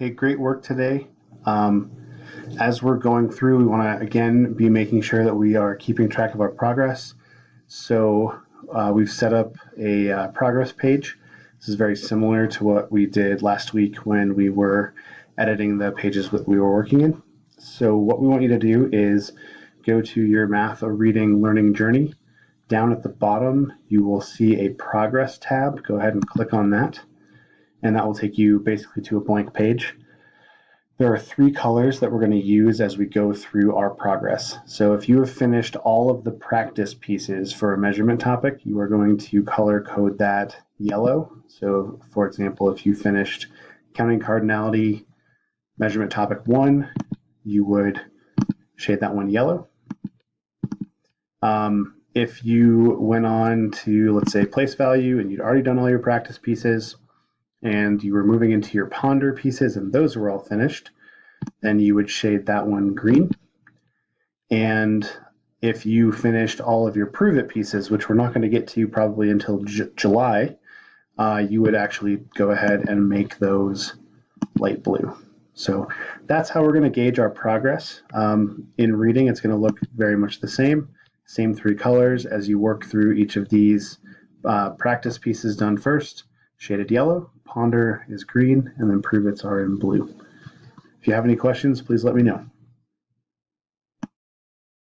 Hey, great work today. Um, as we're going through, we want to again be making sure that we are keeping track of our progress. So we've set up a progress page. This is very similar to what we did last week when we were editing the pages that we were working in. So what we want you to do is go to your math or reading learning journey. Down at the bottom, you will see a progress tab. Go ahead and click on that, and that will take you basically to a blank page. There are three colors that we're going to use as we go through our progress. So if you have finished all of the practice pieces for a measurement topic, you are going to color code that yellow. So for example, if you finished counting cardinality measurement topic 1, you would shade that one yellow. If you went on to, let's say, place value, and you'd already done all your practice pieces, and you were moving into your ponder pieces, and those were all finished, then you would shade that one green. And if you finished all of your prove it pieces, which we're not going to get to probably until July, you would actually go ahead and make those light blue. So that's how we're going to gauge our progress. In reading, it's going to look very much the same three colors as you work through each of these practice pieces done first. Shaded yellow, ponder is green, and then prove it's are in blue. If you have any questions, please let me know.